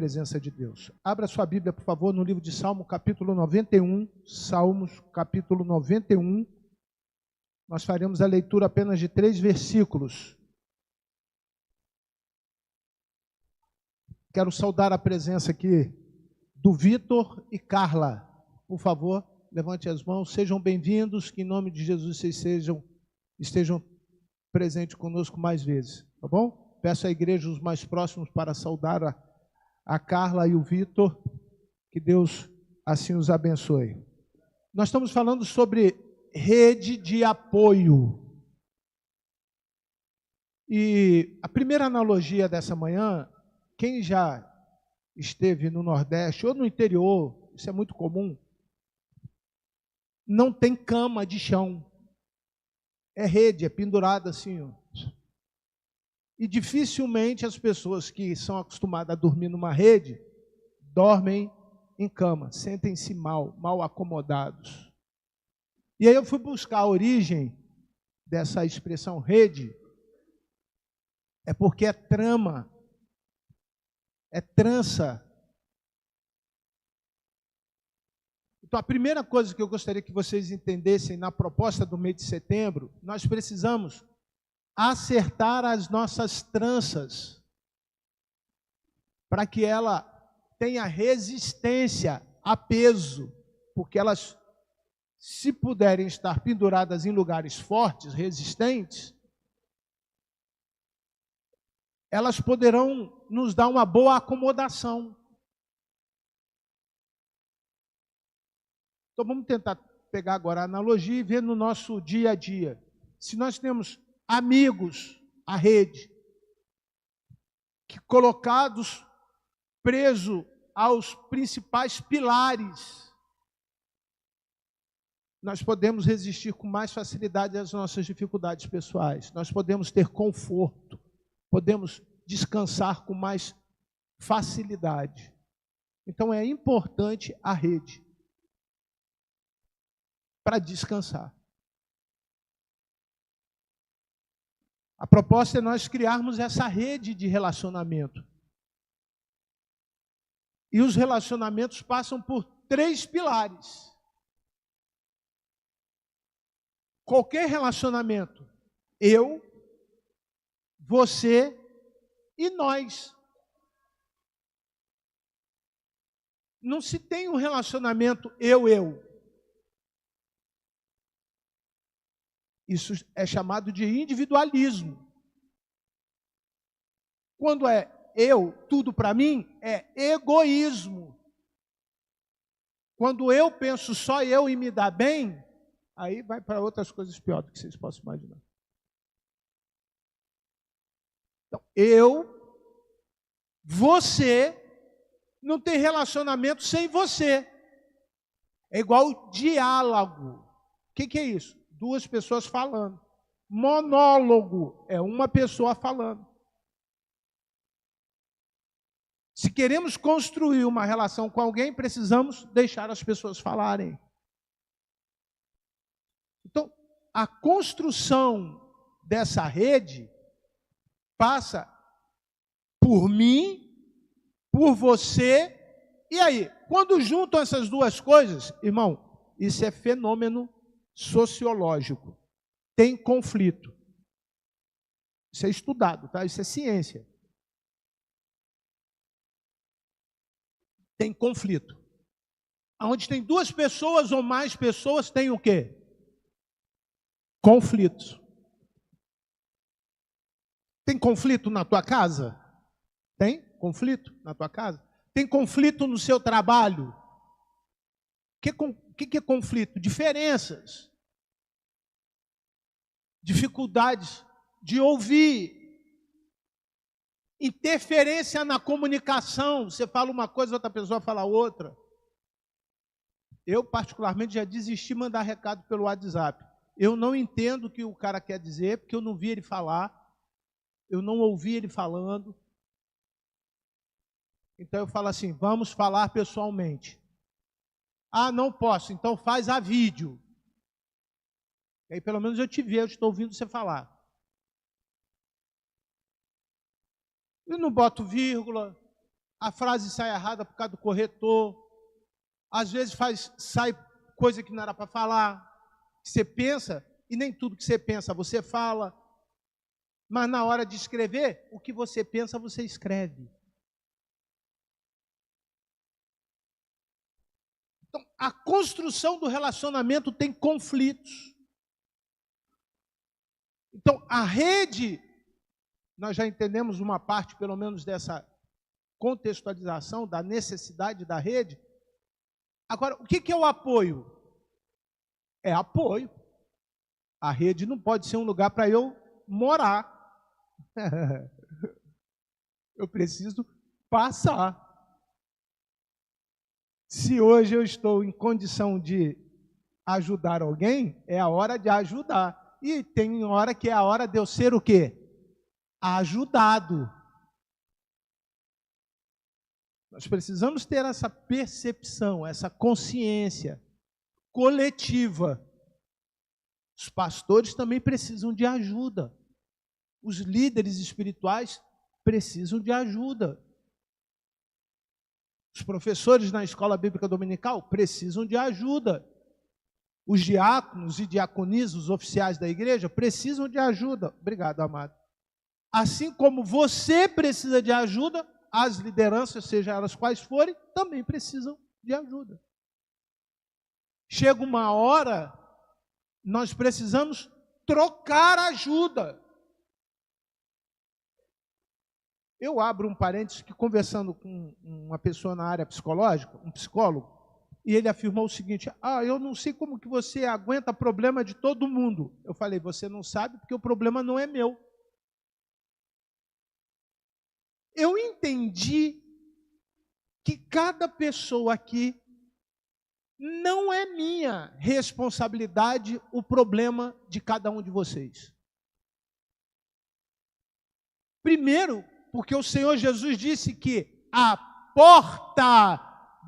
presença de Deus. Abra sua Bíblia, por favor, no livro de Salmo, capítulo 91. Salmos, capítulo 91. Nós faremos a leitura apenas de 3 versículos. Quero saudar a presença aqui do Vitor e Carla. Por favor, levante as mãos, sejam bem-vindos, que em nome de Jesus vocês estejam presentes conosco mais vezes, tá bom? Peço à igreja os mais próximos para saudar a Carla e o Vitor, que Deus assim os abençoe. Nós estamos falando sobre rede de apoio. E a primeira analogia dessa manhã, quem já esteve no Nordeste ou no interior, isso é muito comum, não tem cama de chão. É rede, é pendurada assim, ó. E dificilmente as pessoas que são acostumadas a dormir numa rede, dormem em cama, sentem-se mal acomodados. E aí eu fui buscar a origem dessa expressão rede, é porque é trama, é trança. Então a primeira coisa que eu gostaria que vocês entendessem na proposta do mês de setembro, nós precisamos acertar as nossas tranças, para que ela tenha resistência a peso, porque elas, se puderem estar penduradas em lugares fortes, resistentes, elas poderão nos dar uma boa acomodação. Então vamos tentar pegar agora a analogia e ver no nosso dia a dia. Se nós temos amigos, a rede, que colocados, presos aos principais pilares, nós podemos resistir com mais facilidade às nossas dificuldades pessoais, nós podemos ter conforto, podemos descansar com mais facilidade. Então é importante a rede para descansar. A proposta é nós criarmos essa rede de relacionamento. E os relacionamentos passam por 3 pilares. Qualquer relacionamento, eu, você e nós. Não se tem um relacionamento eu. Isso é chamado de individualismo. Quando é eu, tudo para mim, é egoísmo. Quando eu penso só eu e me dá bem, aí vai para outras coisas piores do que vocês possam imaginar. Então, você, não tem relacionamento sem você. É igual diálogo. O que é isso? 2 pessoas falando. Monólogo é uma pessoa falando. Se queremos construir uma relação com alguém, precisamos deixar as pessoas falarem. Então, a construção dessa rede passa por mim, por você, e aí, quando juntam essas 2 coisas, irmão, isso é fenômeno sociológico. Tem conflito. Isso é estudado, tá? Isso é ciência. Tem conflito. Onde tem 2 pessoas ou mais pessoas, tem o quê? Conflitos. Tem conflito na tua casa? Tem conflito na tua casa? Tem conflito no seu trabalho? O que é conflito? Diferenças. Dificuldades de ouvir. Interferência na comunicação. Você fala uma coisa, outra pessoa fala outra. Eu, particularmente, já desisti de mandar recado pelo WhatsApp. Eu não entendo o que o cara quer dizer, porque eu não vi ele falar. Eu não ouvi ele falando. Então eu falo assim, vamos falar pessoalmente. Ah, não posso, então faz a vídeo. E aí pelo menos eu te vejo, estou ouvindo você falar. Eu não boto vírgula, a frase sai errada por causa do corretor, às vezes sai coisa que não era para falar, que você pensa, e nem tudo que você pensa você fala, mas na hora de escrever, o que você pensa você escreve. Então, a construção do relacionamento tem conflitos. Então, a rede, nós já entendemos uma parte, pelo menos, dessa contextualização da necessidade da rede. Agora, o que é o apoio? É apoio. A rede não pode ser um lugar para eu morar. Eu preciso passar. Se hoje eu estou em condição de ajudar alguém, é a hora de ajudar. E tem hora que é a hora de eu ser o quê? Ajudado. Nós precisamos ter essa percepção, essa consciência coletiva. Os pastores também precisam de ajuda. Os líderes espirituais precisam de ajuda. Os professores na escola bíblica dominical precisam de ajuda. Os diáconos e diaconisas, os oficiais da igreja, precisam de ajuda. Obrigado, amado. Assim como você precisa de ajuda, as lideranças, seja elas quais forem, também precisam de ajuda. Chega uma hora, nós precisamos trocar ajuda. Eu abro um parênteses que, conversando com uma pessoa na área psicológica, um psicólogo, e ele afirmou o seguinte: eu não sei como que você aguenta problema de todo mundo. Eu falei: você não sabe porque o problema não é meu. Eu entendi que cada pessoa aqui não é minha responsabilidade o problema de cada um de vocês. Primeiro, porque o Senhor Jesus disse que a porta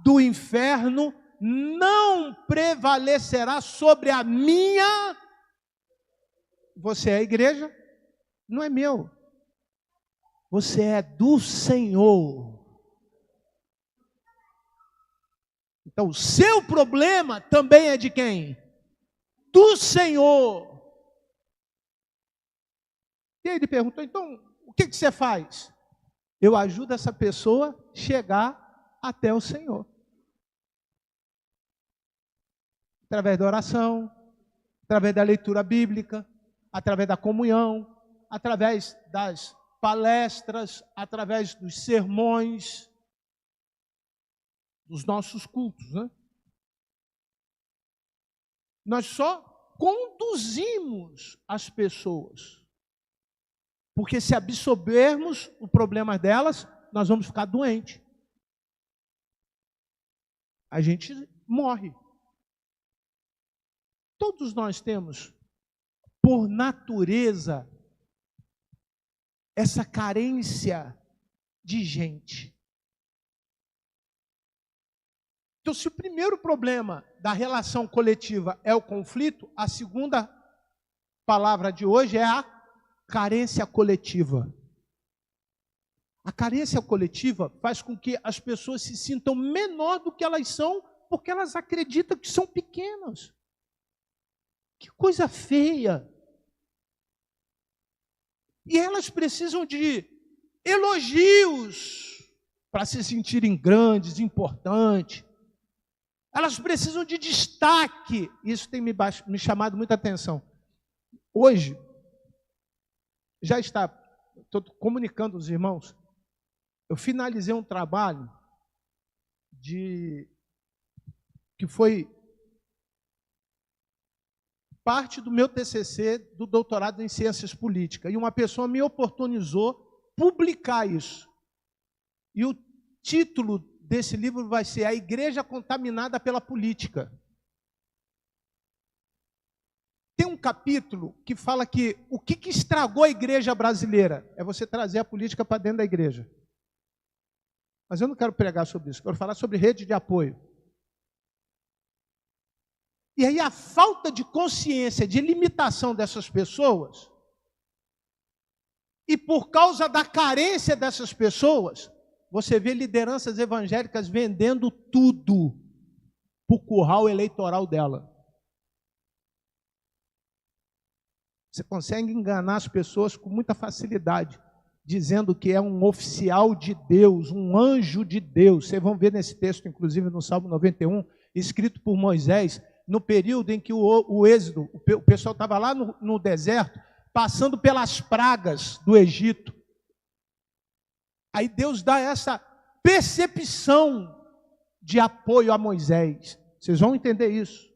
do inferno não prevalecerá sobre a minha. Você é a igreja? Não é meu. Você é do Senhor. Então, o seu problema também é de quem? Do Senhor. E aí ele perguntou: então, o que você faz? Eu ajudo essa pessoa a chegar até o Senhor. Através da oração, através da leitura bíblica, através da comunhão, através das palestras, através dos sermões, dos nossos cultos, né? Nós só conduzimos as pessoas. Porque se absorvermos o problema delas, nós vamos ficar doentes. A gente morre. Todos nós temos, por natureza, essa carência de gente. Então, se o primeiro problema da relação coletiva é o conflito, a segunda palavra de hoje é a carência coletiva. A carência coletiva faz com que as pessoas se sintam menor do que elas são, porque elas acreditam que são pequenas. Que coisa feia! E elas precisam de elogios para se sentirem grandes, importantes. Elas precisam de destaque. Isso tem me chamado muita atenção. Hoje, já está, estou comunicando aos irmãos, eu finalizei um trabalho que foi parte do meu TCC do doutorado em Ciências Políticas. E uma pessoa me oportunizou publicar isso. E o título desse livro vai ser A Igreja Contaminada pela Política. Tem um capítulo que fala que o que estragou a igreja brasileira é você trazer a política para dentro da igreja. Mas eu não quero pregar sobre isso, quero falar sobre rede de apoio. E aí a falta de consciência, de limitação dessas pessoas, e por causa da carência dessas pessoas, você vê lideranças evangélicas vendendo tudo para o curral eleitoral dela. Você consegue enganar as pessoas com muita facilidade, dizendo que é um oficial de Deus, um anjo de Deus. Vocês vão ver nesse texto, inclusive no Salmo 91, escrito por Moisés, no período em que o Êxodo, o pessoal estava lá no deserto, passando pelas pragas do Egito. Aí Deus dá essa percepção de apoio a Moisés. Vocês vão entender isso.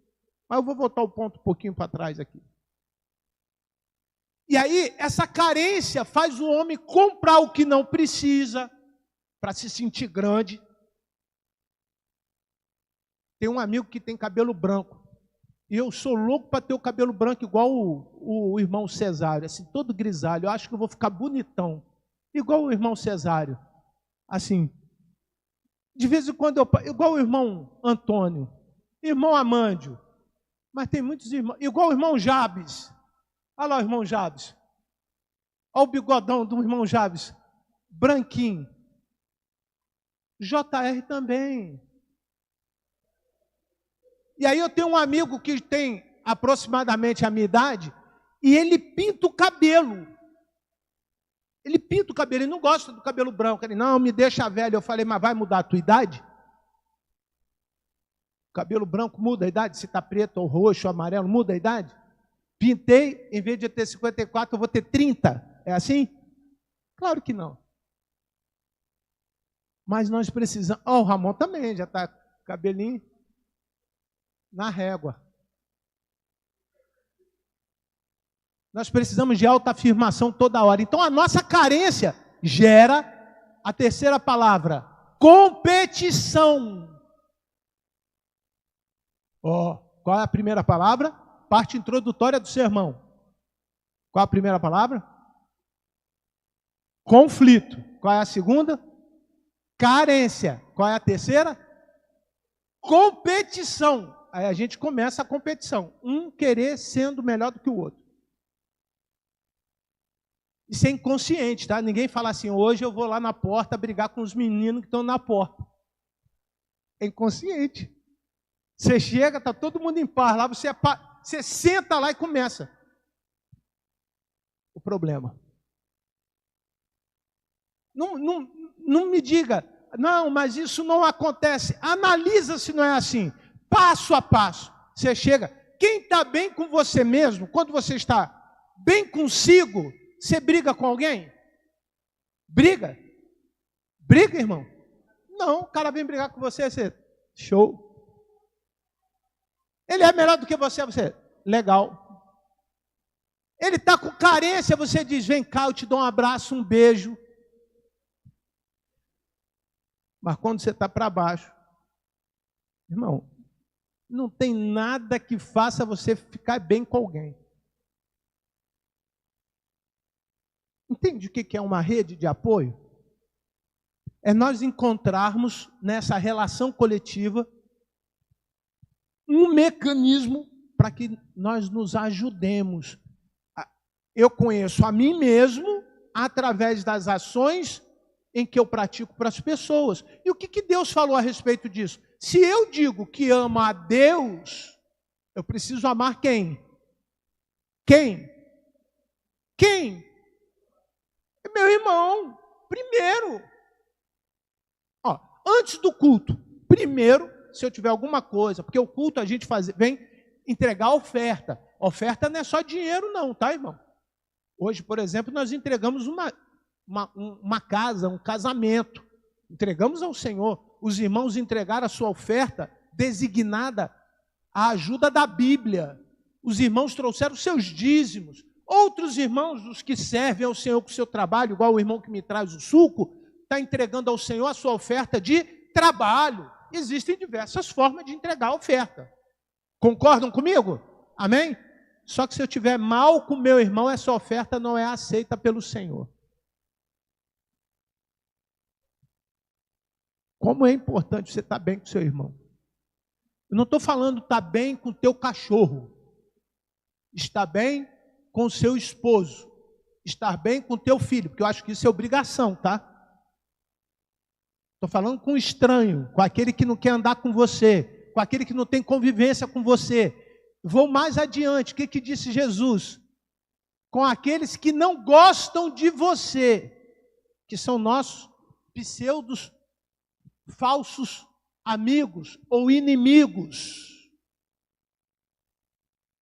Mas eu vou voltar o ponto um pouquinho para trás aqui. E aí, essa carência faz o homem comprar o que não precisa para se sentir grande. Tem um amigo que tem cabelo branco. E eu sou louco para ter o cabelo branco igual o irmão Cesário, assim, todo grisalho. Eu acho que eu vou ficar bonitão. Igual o irmão Cesário. Assim, de vez em quando igual o irmão Antônio, irmão Amândio. Mas tem muitos irmãos, igual o irmão Jabes. Olha lá o irmão Jabes. Olha o bigodão do irmão Jabes. Branquinho. JR também. E aí eu tenho um amigo que tem aproximadamente a minha idade e ele pinta o cabelo. Ele pinta o cabelo, ele não gosta do cabelo branco. Ele, não, me deixa velho. Eu falei, mas vai mudar a tua idade? O cabelo branco muda a idade? Se está preto ou roxo ou amarelo, muda a idade? Pintei, em vez de ter 54, eu vou ter 30. É assim? Claro que não. Mas nós precisamos... Ó, o Ramon também já está cabelinho na régua. Nós precisamos de autoafirmação toda hora. Então, a nossa carência gera a terceira palavra, competição. Ó, qual é a primeira palavra? Parte introdutória do sermão. Qual é a primeira palavra? Conflito. Qual é a segunda? Carência. Qual é a terceira? Competição. Aí a gente começa a competição. Um querer sendo melhor do que o outro. Isso é inconsciente, tá? Ninguém fala assim, hoje eu vou lá na porta brigar com os meninos que estão na porta. É inconsciente. Você chega, está todo mundo em paz lá, você senta lá e começa. O problema. Não me diga, não, mas isso não acontece. Analisa se não é assim. Passo a passo. Você chega. Quem está bem com você mesmo, quando você está bem consigo, você briga com alguém? Briga? Briga, irmão? Não, o cara vem brigar com você, você... Show. Ele é melhor do que você, legal. Ele está com carência, você diz, vem cá, eu te dou um abraço, um beijo. Mas quando você está para baixo, irmão, não tem nada que faça você ficar bem com alguém. Entende o que é uma rede de apoio? É nós encontrarmos nessa relação coletiva um mecanismo para que nós nos ajudemos. Eu conheço a mim mesmo através das ações em que eu pratico para as pessoas. E o que Deus falou a respeito disso? Se eu digo que amo a Deus, eu preciso amar quem? Quem? Quem? É meu irmão, primeiro. Ó, antes do culto, primeiro, se eu tiver alguma coisa, porque o culto a gente vem entregar oferta. Oferta não é só dinheiro não, tá, irmão? Hoje, por exemplo, nós entregamos uma casa, um casamento. Entregamos ao Senhor. Os irmãos entregaram a sua oferta designada à ajuda da Bíblia. Os irmãos trouxeram seus dízimos. Outros irmãos, os que servem ao Senhor com o seu trabalho, igual o irmão que me traz o suco, está entregando ao Senhor a sua oferta de trabalho. Existem diversas formas de entregar a oferta. Concordam comigo? Amém? Só que se eu tiver mal com meu irmão, essa oferta não é aceita pelo Senhor. Como é importante você estar bem com seu irmão. Eu não estou falando estar bem com o teu cachorro. Estar bem com o seu esposo. Estar bem com o teu filho, porque eu acho que isso é obrigação, tá? Estou falando com o estranho, com aquele que não quer andar com você, com aquele que não tem convivência com você. Vou mais adiante, o que disse Jesus? Com aqueles que não gostam de você, que são nossos pseudos, falsos amigos ou inimigos.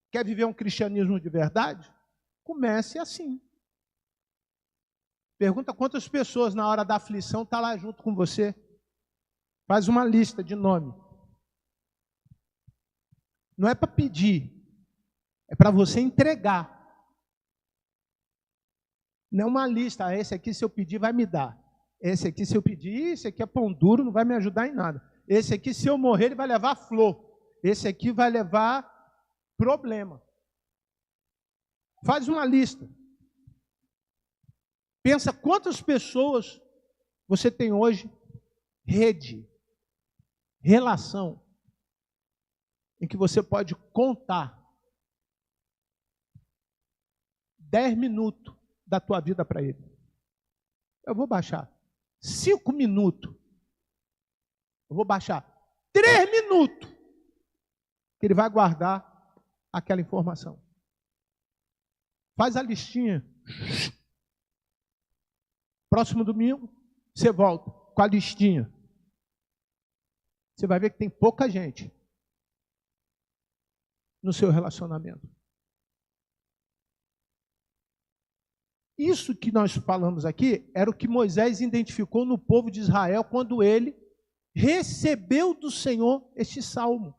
Quer viver um cristianismo de verdade? Comece assim. Pergunta quantas pessoas na hora da aflição estão lá junto com você. Faz uma lista de nome. Não é para pedir, é para você entregar. Não é uma lista, esse aqui se eu pedir vai me dar. Esse aqui se eu pedir, esse aqui é pão duro, não vai me ajudar em nada. Esse aqui se eu morrer ele vai levar flor. Esse aqui vai levar problema. Faz uma lista. Pensa quantas pessoas você tem hoje, rede, relação, em que você pode contar 10 minutos da tua vida para ele. Eu vou baixar 5 minutos. Eu vou baixar 3 minutos. Que ele vai guardar aquela informação. Faz a listinha. Próximo domingo, você volta com a listinha. Você vai ver que tem pouca gente no seu relacionamento. Isso que nós falamos aqui era o que Moisés identificou no povo de Israel quando ele recebeu do Senhor este salmo.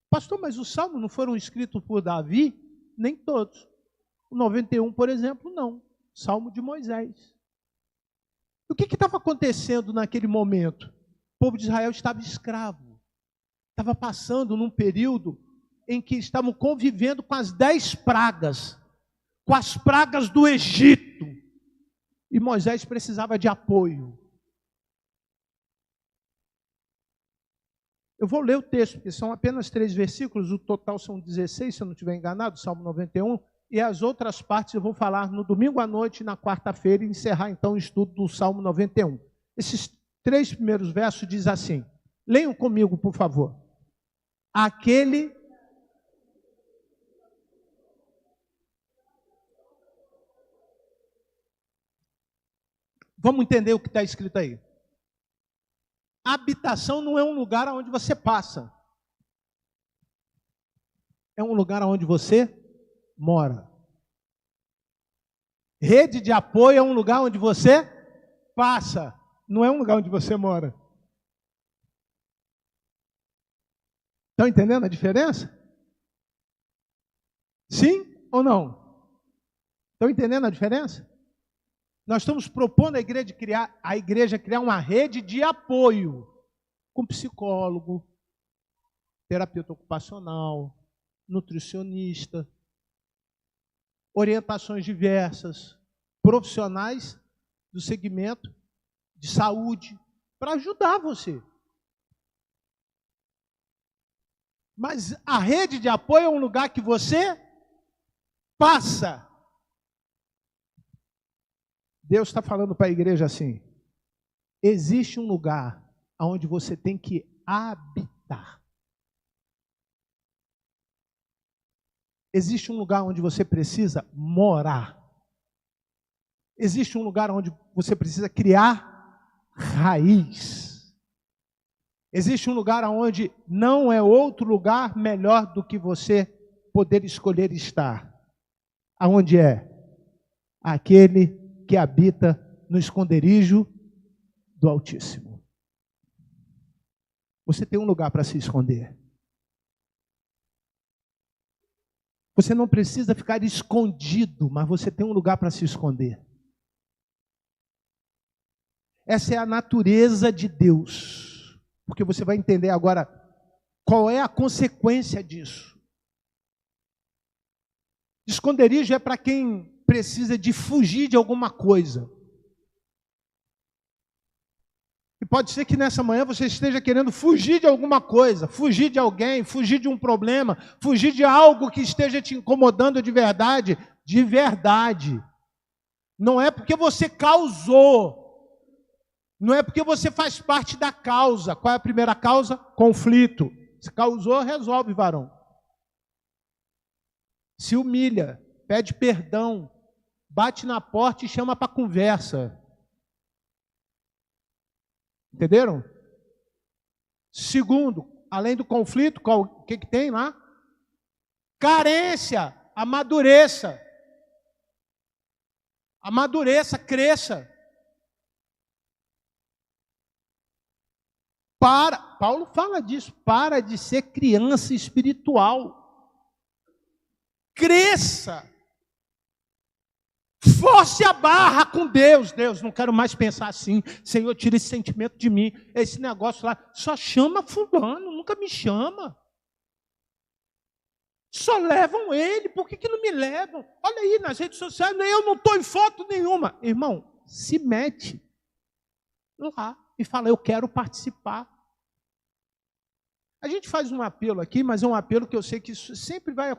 Pastor, mas os salmos não foram escritos por Davi? Nem todos. O 91, por exemplo, não. Salmo de Moisés. O que estava acontecendo naquele momento? O povo de Israel estava escravo. Estava passando num período em que estavam convivendo com as 10 pragas. Com as pragas do Egito. E Moisés precisava de apoio. Eu vou ler o texto, porque são apenas 3 versículos, o total são 16, se eu não estiver enganado, Salmo 91, e as outras partes eu vou falar no domingo à noite, na quarta-feira, e encerrar então o estudo do Salmo 91. Esses 3 primeiros versos diz assim, leiam comigo, por favor. Aquele... Vamos entender o que está escrito aí. Habitação não é um lugar onde você passa. É um lugar onde você mora. Rede de apoio é um lugar onde você passa. Não é um lugar onde você mora. Estão entendendo a diferença? Sim ou não? Estão entendendo a diferença? Nós estamos propondo a igreja criar uma rede de apoio com psicólogo, terapeuta ocupacional, nutricionista, orientações diversas, profissionais do segmento de saúde, para ajudar você. Mas a rede de apoio é um lugar que você passa. Deus está falando para a igreja assim, existe um lugar onde você tem que habitar. Existe um lugar onde você precisa morar. Existe um lugar onde você precisa criar raiz. Existe um lugar onde não é outro lugar melhor do que você poder escolher estar. Aonde é? Aquele que habita no esconderijo do Altíssimo. Você tem um lugar para se esconder. Você não precisa ficar escondido, mas você tem um lugar para se esconder. Essa é a natureza de Deus. Porque você vai entender agora qual é a consequência disso. Esconderijo é para quem precisa de fugir de alguma coisa. E pode ser que nessa manhã você esteja querendo fugir de alguma coisa, fugir de alguém, fugir de um problema, fugir de algo que esteja te incomodando de verdade. De verdade. Não é porque você causou. Não é porque você faz parte da causa. Qual é a primeira causa? Conflito. Se causou, resolve, varão. Se humilha, pede perdão, bate na porta e chama para conversa. Entenderam? Segundo, além do conflito, o que tem lá? Carência, amadureça. Amadureça, cresça. Paulo fala disso, para de ser criança espiritual. Cresça. Force a barra com Deus. Deus, não quero mais pensar assim. Senhor, tira esse sentimento de mim. Esse negócio lá, só chama fulano, nunca me chama. Só levam ele, por que não me levam? Olha aí, nas redes sociais, eu não estou em foto nenhuma. Irmão, se mete lá e fala, eu quero participar. A gente faz um apelo aqui, mas é um apelo que eu sei que isso sempre vai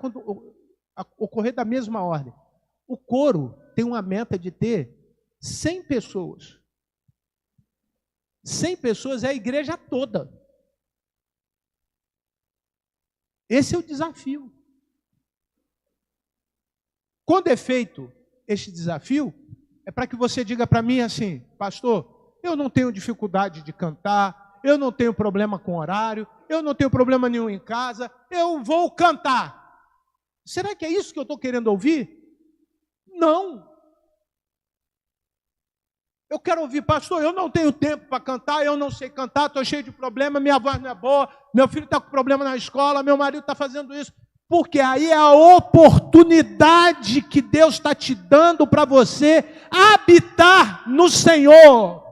ocorrer da mesma ordem. O coro tem uma meta de ter 100 pessoas. 100 pessoas é a igreja toda. Esse é o desafio. Quando é feito este desafio, é para que você diga para mim assim, pastor, eu não tenho dificuldade de cantar, eu não tenho problema com horário, eu não tenho problema nenhum em casa, eu vou cantar. Será que é isso que eu estou querendo ouvir? Não. Eu quero ouvir, pastor, eu não tenho tempo para cantar, eu não sei cantar, estou cheio de problema, minha voz não é boa, meu filho está com problema na escola, meu marido está fazendo isso. Porque aí é a oportunidade que Deus está te dando para você habitar no Senhor.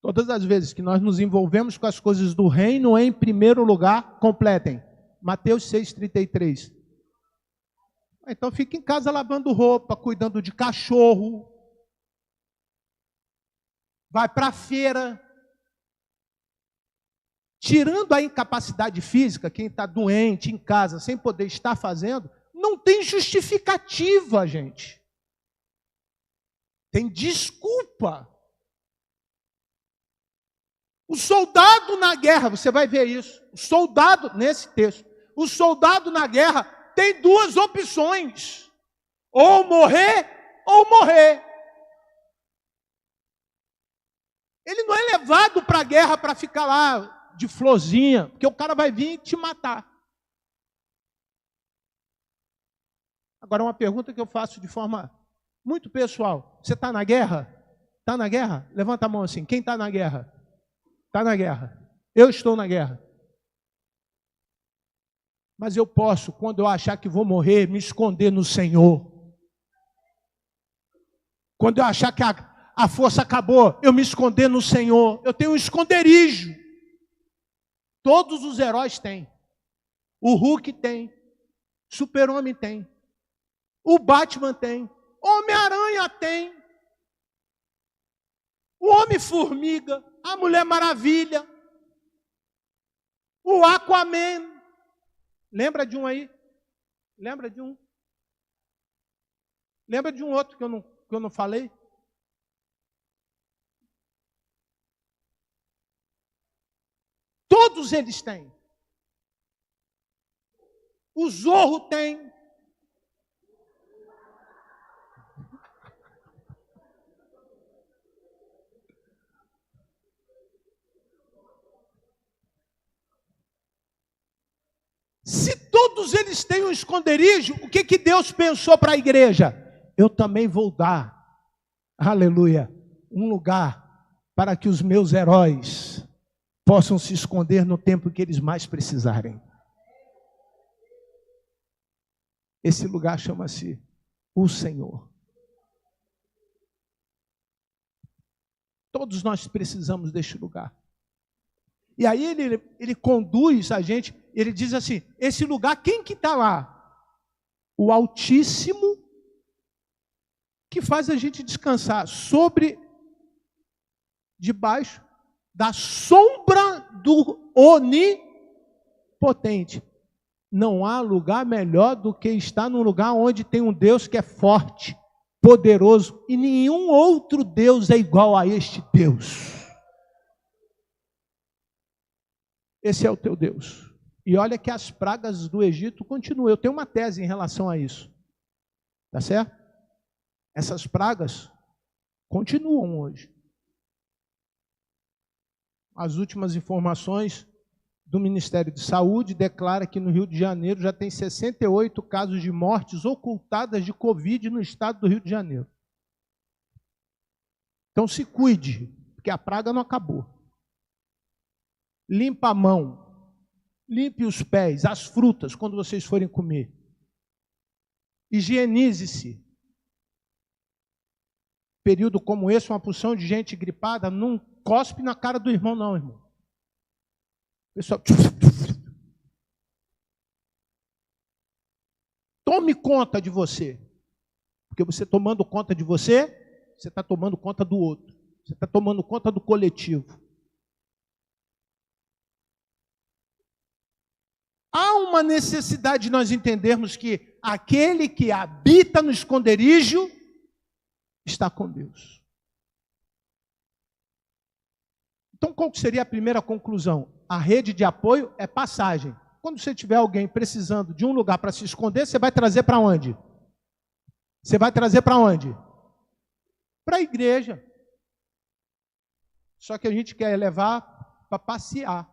Todas as vezes que nós nos envolvemos com as coisas do reino, em primeiro lugar, completem. Mateus 6,33. Então fica em casa lavando roupa, cuidando de cachorro. Vai para a feira. Tirando a incapacidade física, quem está doente em casa, sem poder estar fazendo, não tem justificativa, gente. Tem desculpa. O soldado na guerra, você vai ver isso. O soldado, nesse texto, o soldado na guerra tem duas opções. Ou morrer, ou morrer. Ele não é levado para a guerra para ficar lá de florzinha, porque o cara vai vir e te matar. Agora, uma pergunta que eu faço de forma muito pessoal. Você está na guerra? Está na guerra? Levanta a mão assim. Quem está na guerra? Está na guerra. Eu estou na guerra. Mas eu posso, quando eu achar que vou morrer, me esconder no Senhor. Quando eu achar que a força acabou, eu me esconder no Senhor. Eu tenho um esconderijo. Todos os heróis têm. O Hulk tem. Super-Homem tem. O Batman tem. Homem-Aranha tem. O Homem-Formiga. A Mulher Maravilha. O Aquaman. Lembra de um aí? Lembra de um? Lembra de um outro que eu não falei? Todos eles têm. O Zorro tem. Se todos eles têm um esconderijo, o que Deus pensou para a igreja? Eu também vou dar, aleluia, um lugar para que os meus heróis possam se esconder no tempo que eles mais precisarem. Esse lugar chama-se o Senhor. Todos nós precisamos deste lugar. E aí ele conduz a gente, ele diz assim, esse lugar, quem que está lá? O Altíssimo, que faz a gente descansar debaixo da sombra do Onipotente. Não há lugar melhor do que estar num lugar onde tem um Deus que é forte, poderoso, e nenhum outro Deus é igual a este Deus. Esse é o teu Deus. E olha que as pragas do Egito continuam. Eu tenho uma tese em relação a isso. Tá certo? Essas pragas continuam hoje. As últimas informações do Ministério de Saúde declara que no Rio de Janeiro já tem 68 casos de mortes ocultadas de Covid no estado do Rio de Janeiro. Então se cuide, porque a praga não acabou. Limpa a mão, limpe os pés, as frutas, quando vocês forem comer. Higienize-se. Período como esse, uma porção de gente gripada, não cospe na cara do irmão, não, irmão. Pessoal, tome conta de você. Porque você tomando conta de você, você está tomando conta do outro. Você está tomando conta do coletivo. Há uma necessidade de nós entendermos que aquele que habita no esconderijo está com Deus. Então, qual seria a primeira conclusão? A rede de apoio é passagem. Quando você tiver alguém precisando de um lugar para se esconder, você vai trazer para onde? Você vai trazer para onde? Para a igreja. Só que a gente quer levar para passear.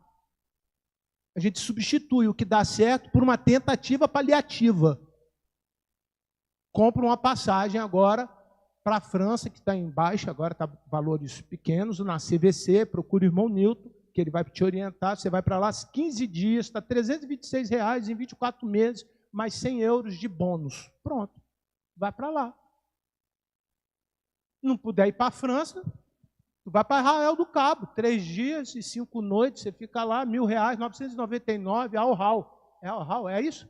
A gente substitui o que dá certo por uma tentativa paliativa. Compra uma passagem agora para a França, que está em baixa, agora está valores pequenos, na CVC, procura o irmão Nilton, que ele vai te orientar, você vai para lá 15 dias, está R$ 326 em 24 meses, mais 100 euros de bônus. Pronto, vai para lá. Não puder ir para a França, tu vai para Israel do Cabo, 3 dias e 5 noites, você fica lá, R$ 1.999, Al-Hal, é isso?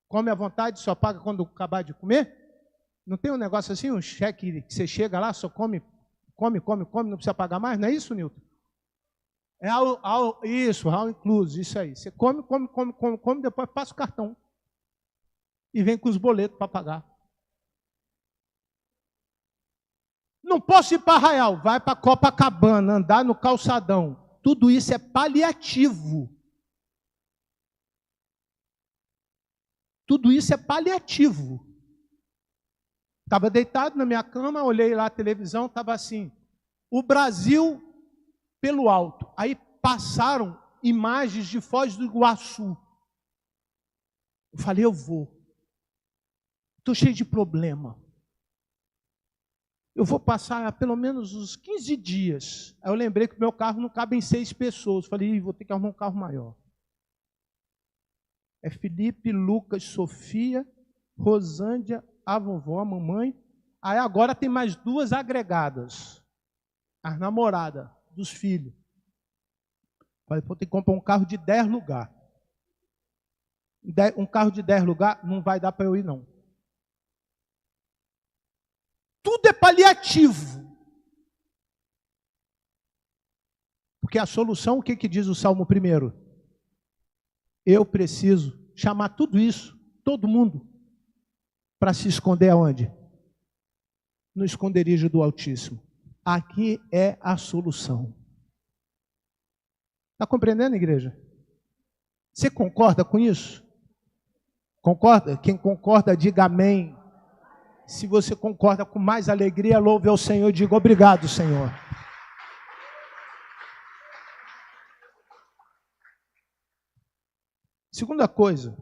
Come à vontade, só paga quando acabar de comer? Não tem um negócio assim, um cheque que você chega lá, só come, não precisa pagar mais? Não é isso, Nilton? É isso, all inclusive, isso aí. Você come, depois passa o cartão. E vem com os boletos para pagar. Não posso ir para Arraial, vai para Copacabana, andar no calçadão. Tudo isso é paliativo. Tudo isso é paliativo. Estava deitado na minha cama, olhei lá a televisão, estava assim, o Brasil pelo alto. Aí passaram imagens de Foz do Iguaçu. Eu falei, eu vou. Estou cheio de problema. Eu vou passar pelo menos uns 15 dias. Aí eu lembrei que o meu carro não cabe em 6 pessoas. Falei, vou ter que arrumar um carro maior. É Felipe, Lucas, Sofia, Rosângela, a vovó, a mamãe. Aí agora tem mais 2 agregadas. As namoradas dos filhos. Falei, vou ter que comprar um carro de 10 lugares. Um carro de 10 lugares não vai dar para eu ir, não. Tudo é paliativo. Porque a solução, o que diz o Salmo 1? Eu preciso chamar tudo isso, todo mundo, para se esconder aonde? No esconderijo do Altíssimo. Aqui é a solução. Está compreendendo, igreja? Você concorda com isso? Concorda? Quem concorda, diga amém. Se você concorda com mais alegria, louve ao Senhor e diga obrigado, Senhor. Segunda coisa,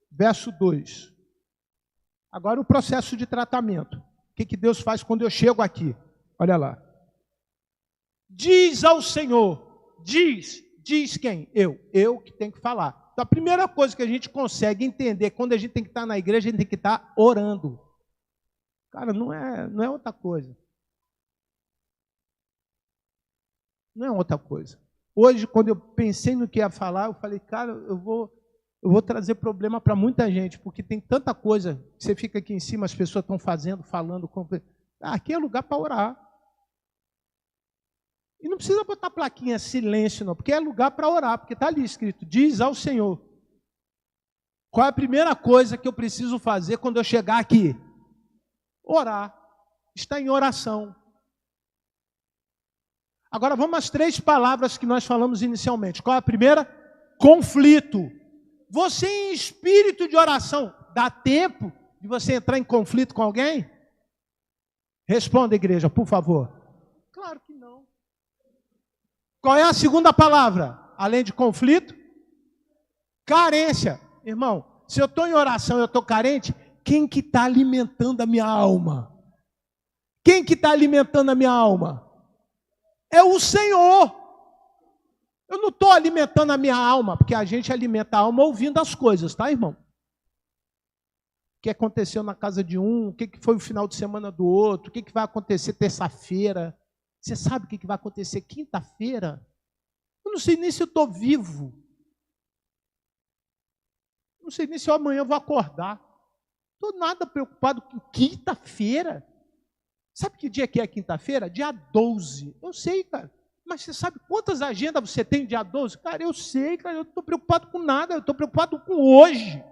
verso 2. Agora o processo de tratamento. O que Deus faz quando eu chego aqui? Olha lá. Diz ao Senhor, diz quem? Eu que tenho que falar. Então a primeira coisa que a gente consegue entender, quando a gente tem que estar na igreja, a gente tem que estar orando. Cara, não é outra coisa. Não é outra coisa. Hoje, quando eu pensei no que ia falar, eu falei, cara, eu vou trazer problema para muita gente, porque tem tanta coisa, que você fica aqui em cima, as pessoas estão fazendo, falando. Aqui é lugar para orar. E não precisa botar plaquinha silêncio, não, porque é lugar para orar, porque está ali escrito, diz ao Senhor. Qual é a primeira coisa que eu preciso fazer quando eu chegar aqui? Orar. está em oração. Agora vamos às 3 palavras que nós falamos inicialmente. Qual é a primeira? Conflito. Você em espírito de oração, dá tempo de você entrar em conflito com alguém? Responda, igreja, por favor. Claro que não. Qual é a segunda palavra? Além de conflito? Carência. Irmão, se eu estou em oração e eu estou carente, quem que está alimentando a minha alma? Quem que está alimentando a minha alma? É o Senhor. Eu não estou alimentando a minha alma, porque a gente alimenta a alma ouvindo as coisas, tá, irmão? O que aconteceu na casa de um, o que foi o final de semana do outro, o que vai acontecer terça-feira. Você sabe o que vai acontecer quinta-feira? Eu não sei nem se eu estou vivo. Não sei nem se amanhã eu vou acordar. Estou nada preocupado com quinta-feira. Sabe que dia que é quinta-feira? Dia 12. Eu sei, cara. Mas você sabe quantas agendas você tem dia 12? Cara, eu sei, cara. Eu não estou preocupado com nada. Eu estou preocupado com hoje.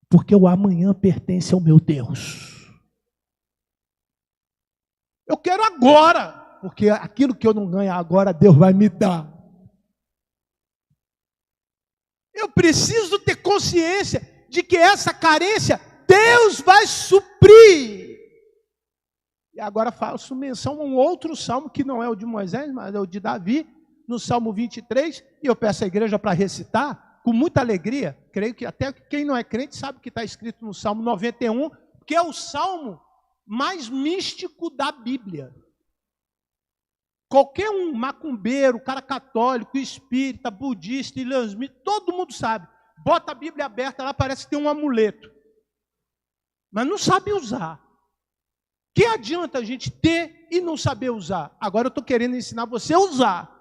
Porque o amanhã pertence ao meu Deus. Eu quero agora. Porque aquilo que eu não ganho agora, Deus vai me dar. Eu preciso ter consciência de que essa carência, Deus vai suprir. E agora faço menção a um outro salmo, que não é o de Moisés, mas é o de Davi, no Salmo 23, e eu peço à igreja para recitar, com muita alegria. Creio que até quem não é crente sabe que está escrito no Salmo 91, que é o salmo mais místico da Bíblia. Qualquer um, macumbeiro, cara católico, espírita, budista, islamismo, todo mundo sabe. Bota a Bíblia aberta lá, parece que tem um amuleto. Mas não sabe usar. Que adianta a gente ter e não saber usar? Agora eu estou querendo ensinar você a usar.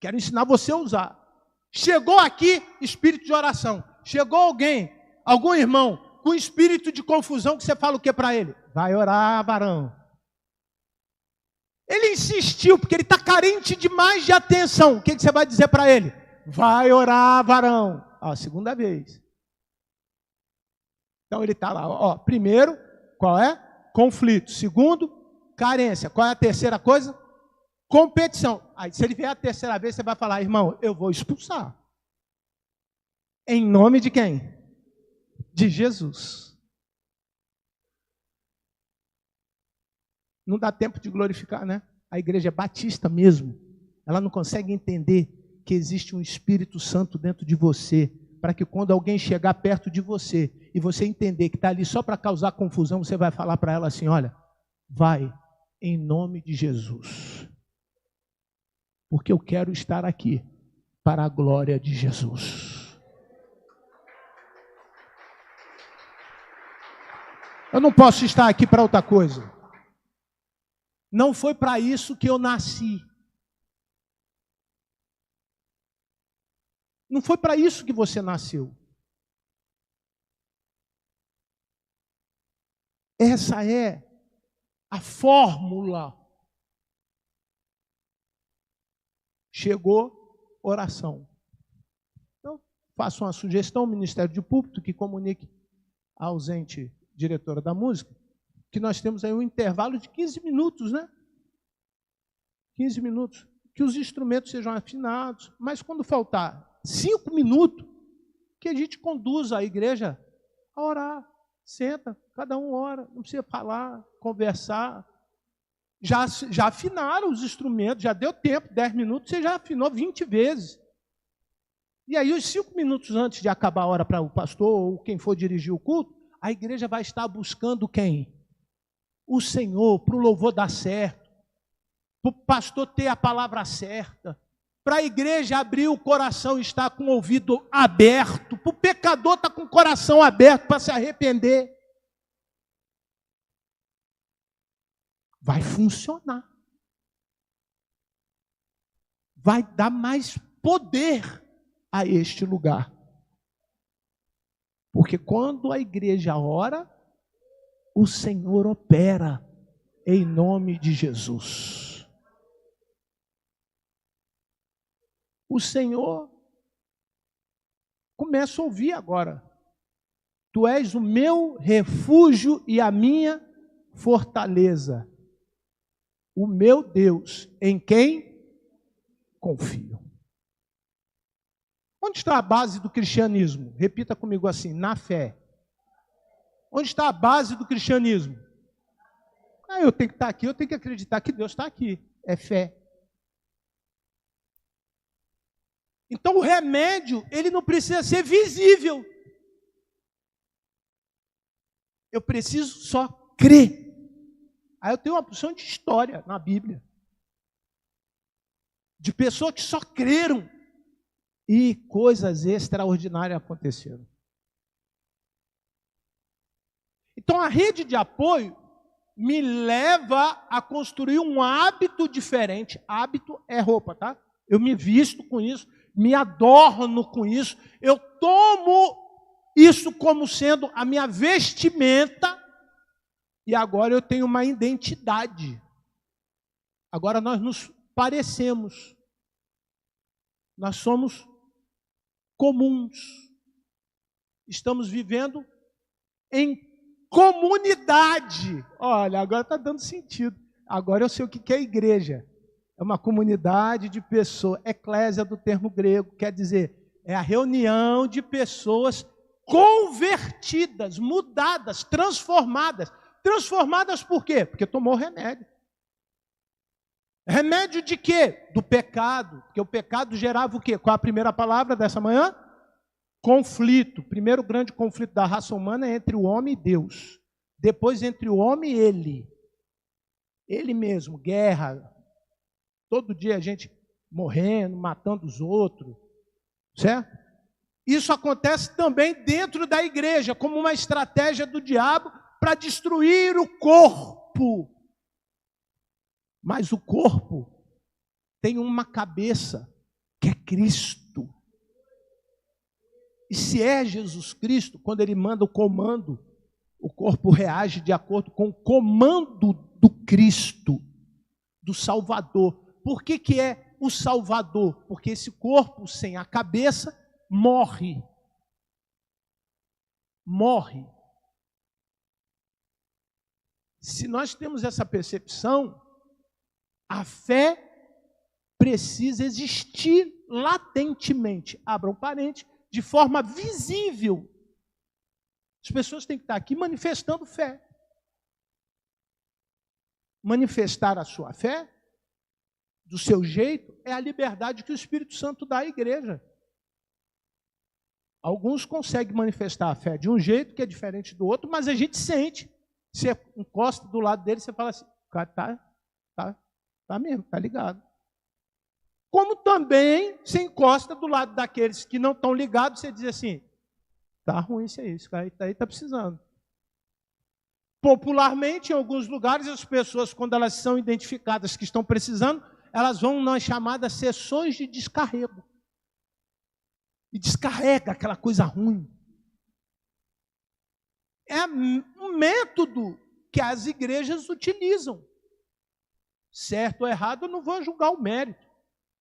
Quero ensinar você a usar. Chegou aqui, espírito de oração. Chegou alguém, algum irmão, com espírito de confusão, que você fala o que para ele? Vai orar, varão. Ele insistiu, porque ele está carente demais de atenção. O que você vai dizer para ele? Vai orar, varão. Ó, segunda vez. Então ele está lá. Ó, primeiro, qual é? Conflito. Segundo, carência. Qual é a terceira coisa? Competição. Aí, se ele vier a terceira vez, você vai falar, irmão, eu vou expulsar. Em nome de quem? De Jesus. Não dá tempo de glorificar, né? A igreja é batista mesmo. Ela não consegue entender que existe um Espírito Santo dentro de você, para que quando alguém chegar perto de você e você entender que está ali só para causar confusão, você vai falar para ela assim, olha, vai em nome de Jesus, porque eu quero estar aqui para a glória de Jesus. Eu não posso estar aqui para outra coisa. Não foi para isso que eu nasci. Não foi para isso que você nasceu. Essa é a fórmula. Chegou, oração. Então, faço uma sugestão ao Ministério de Púlpito, que comunique à ausente diretora da música, que nós temos aí um intervalo de 15 minutos, né? 15 minutos. Que os instrumentos sejam afinados, mas quando faltar 5 minutos, que a gente conduza a igreja a orar. Senta, cada um ora, não precisa falar, conversar. Já afinaram os instrumentos, já deu tempo, 10 minutos, você já afinou 20 vezes. E aí, os 5 minutos antes de acabar a hora para o pastor ou quem for dirigir o culto, a igreja vai estar buscando quem? O Senhor, para o louvor dar certo, para o pastor ter a palavra certa, para a igreja abrir o coração e estar com o ouvido aberto, para o pecador estar com o coração aberto para se arrepender. Vai funcionar. Vai dar mais poder a este lugar. Porque quando a igreja ora, o Senhor opera em nome de Jesus. O Senhor começa a ouvir agora. Tu és o meu refúgio e a minha fortaleza. O meu Deus, em quem confio. Onde está a base do cristianismo? Repita comigo assim, na fé. Onde está a base do cristianismo? Eu tenho que estar aqui, eu tenho que acreditar que Deus está aqui. É fé. Então o remédio, ele não precisa ser visível. Eu preciso só crer. Aí eu tenho uma porção de história na Bíblia. De pessoas que só creram. E coisas extraordinárias aconteceram. Então a rede de apoio me leva a construir um hábito diferente. Hábito é roupa, tá? Eu me visto com isso, me adorno com isso, eu tomo isso como sendo a minha vestimenta, e agora eu tenho uma identidade. Agora nós nos parecemos. Nós somos comuns. Estamos vivendo em comunidade. Olha, agora está dando sentido. Agora eu sei o que é igreja. É uma comunidade de pessoas. Eclésia do termo grego, quer dizer, é a reunião de pessoas convertidas, mudadas, transformadas. Transformadas por quê? Porque tomou remédio. Remédio de quê? Do pecado. Porque o pecado gerava o quê? Qual a primeira palavra dessa manhã? Conflito. O primeiro grande conflito da raça humana é entre o homem e Deus. Depois entre o homem e ele. Ele mesmo, guerra. Todo dia a gente morrendo, matando os outros. Certo? Isso acontece também dentro da igreja, como uma estratégia do diabo para destruir o corpo. Mas o corpo tem uma cabeça, que é Cristo. E se é Jesus Cristo, quando ele manda o comando, o corpo reage de acordo com o comando do Cristo, do Salvador. Por que que é o Salvador? Porque esse corpo sem a cabeça morre. Morre. Se nós temos essa percepção, a fé precisa existir latentemente, abra um parênteses, de forma visível. As pessoas têm que estar aqui manifestando fé. Manifestar a sua fé, do seu jeito, é a liberdade que o Espírito Santo dá à igreja. Alguns conseguem manifestar a fé de um jeito que é diferente do outro, mas a gente sente. Você encosta do lado dele, você fala assim, o cara tá mesmo, tá ligado. Como também se encosta do lado daqueles que não estão ligados, você diz assim, tá ruim isso aí, esse cara aí tá precisando. Popularmente, em alguns lugares, as pessoas, quando elas são identificadas que estão precisando, elas vão nas chamadas sessões de descarrego. E descarrega aquela coisa ruim. É um método que as igrejas utilizam. Certo ou errado, eu não vou julgar o mérito.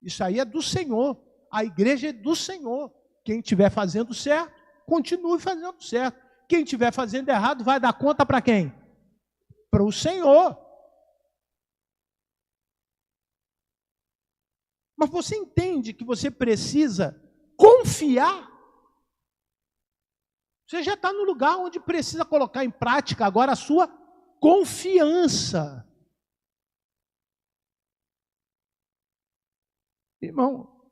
Isso aí é do Senhor. A igreja é do Senhor. Quem estiver fazendo certo, continue fazendo certo. Quem estiver fazendo errado, vai dar conta para quem? Para o Senhor. Mas você entende que você precisa confiar? Você já está no lugar onde precisa colocar em prática agora a sua confiança. Irmão,